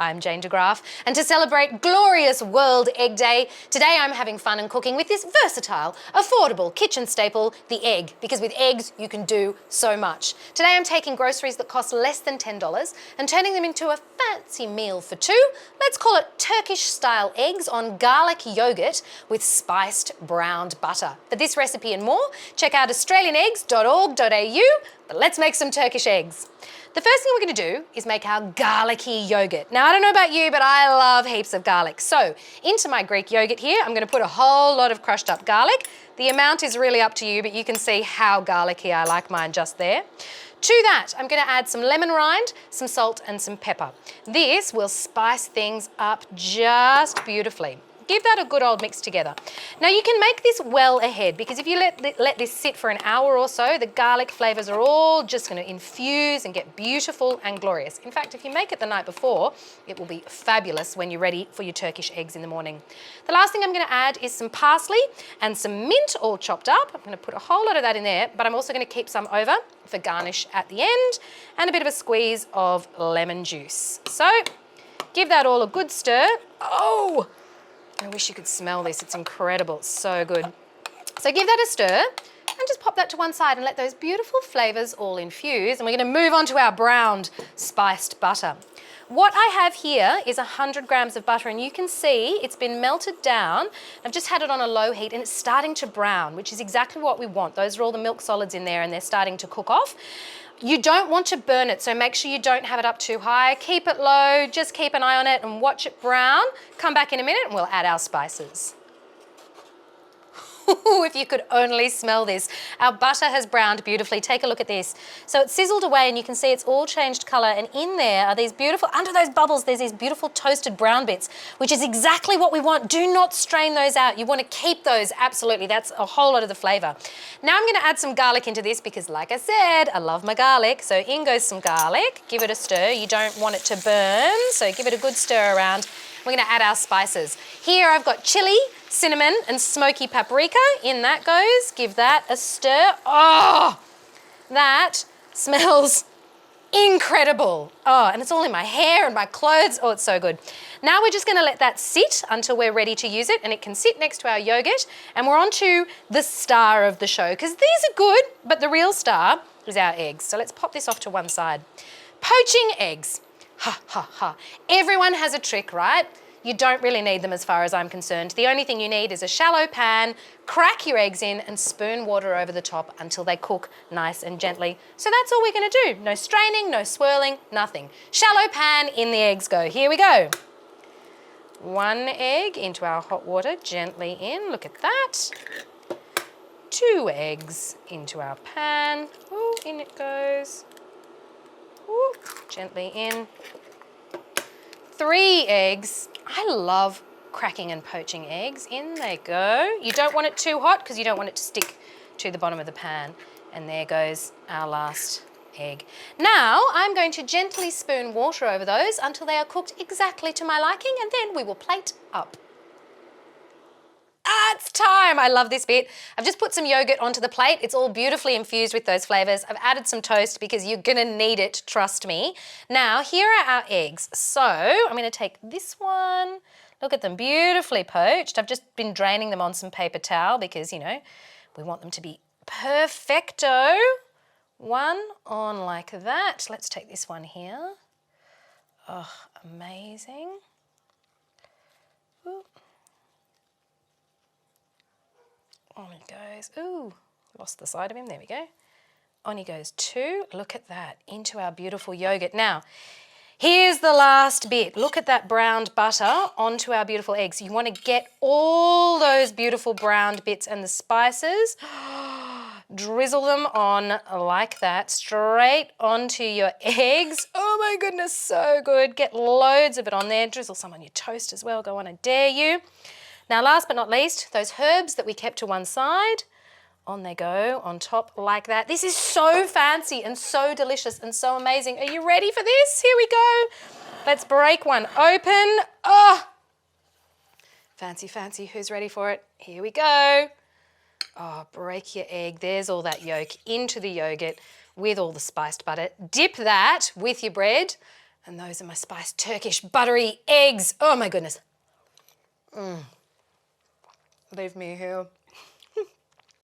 I'm Jane de Graaff, and to celebrate glorious World Egg Day, today I'm having fun and cooking with this versatile, affordable kitchen staple, the egg, because with eggs you can do so much. Today I'm taking groceries that cost less than $10 and turning them into a fancy meal for two. Let's call it Turkish-style eggs on garlic yogurt with spiced browned butter. For this recipe and more, check out australianeggs.org.au, but let's make some Turkish eggs. The first thing we're going to do is make our garlicky yogurt. Now, I don't know about you, but I love heaps of garlic. So, into my Greek yogurt here, I'm going to put a whole lot of crushed up garlic. The amount is really up to you, but you can see how garlicky I like mine just there. To that, I'm going to add some lemon rind, some salt and some pepper. This will spice things up just beautifully. Give that a good old mix together. Now you can make this well ahead, because if you let this sit for an hour or so, the garlic flavours are all just going to infuse and get beautiful and glorious. In fact, if you make it the night before, it will be fabulous when you're ready for your Turkish eggs in the morning. The last thing I'm going to add is some parsley and some mint all chopped up. I'm going to put a whole lot of that in there, but I'm also going to keep some over for garnish at the end, and a bit of a squeeze of lemon juice. So give that all a good stir. Oh! I wish you could smell this, it's incredible, it's so good. So give that a stir and just pop that to one side and let those beautiful flavours all infuse, and we're going to move on to our browned spiced butter. What I have here is 100 grams of butter, and you can see it's been melted down. I've just had it on a low heat and it's starting to brown, which is exactly what we want. Those are all the milk solids in there and they're starting to cook off. You don't want to burn it, so make sure you don't have it up too high. Keep it low, just keep an eye on it and watch it brown. Come back in a minute and we'll add our spices. If you could only smell this. Our butter has browned beautifully. Take a look at this. So it's sizzled away and you can see it's all changed colour, and in there are these beautiful, under those bubbles, there's these beautiful toasted brown bits, which is exactly what we want. Do not strain those out. You want to keep those, absolutely. That's a whole lot of the flavour. Now I'm going to add some garlic into this because, like I said, I love my garlic. So in goes some garlic. Give it a stir. You don't want it to burn, so give it a good stir around. We're going to add our spices. Here I've got chilli, cinnamon and smoky paprika. In that goes. Give that a stir. Oh, that smells incredible. Oh, and it's all in my hair and my clothes. Oh, it's so good. Now we're just going to let that sit until we're ready to use it, and it can sit next to our yogurt, and we're on to the star of the show, because these are good, but the real star is our eggs. So let's pop this off to one side. Poaching eggs. Ha, ha, ha. Everyone has a trick, right? You don't really need them as far as I'm concerned. The only thing you need is a shallow pan, crack your eggs in and spoon water over the top until they cook nice and gently. So that's all we're going to do. No straining, no swirling, nothing. Shallow pan, in the eggs go. Here we go. One egg into our hot water, gently in. Look at that. 2 eggs into our pan. Ooh, in it goes. Ooh, gently in. 3 eggs. I love cracking and poaching eggs. In they go. You don't want it too hot because you don't want it to stick to the bottom of the pan. And there goes our last egg. Now I'm going to gently spoon water over those until they are cooked exactly to my liking, and then we will plate up. It's time. I love this bit. I've just put some yogurt onto the plate. It's all beautifully infused with those flavours. I've added some toast because you're going to need it, trust me. Now, here are our eggs. So I'm going to take this one. Look at them, beautifully poached. I've just been draining them on some paper towel because, you know, we want them to be perfecto. One on like that. Let's take this one here. Oh, amazing. Ooh. On he goes. Ooh, lost the side of him. There we go. On he goes 2. Look at that. Into our beautiful yogurt. Now, here's the last bit. Look at that browned butter onto our beautiful eggs. You want to get all those beautiful browned bits and the spices. Drizzle them on like that, straight onto your eggs. Oh my goodness, so good. Get loads of it on there. Drizzle some on your toast as well. Go on, I dare you. Now, last but not least, those herbs that we kept to one side, on they go, on top like that. This is so fancy and so delicious and so amazing. Are you ready for this? Here we go. Let's break one open. Oh, fancy, fancy. Who's ready for it? Here we go. Oh, break your egg. There's all that yolk into the yogurt with all the spiced butter. Dip that with your bread. And those are my spiced Turkish buttery eggs. Oh my goodness. Leave me here.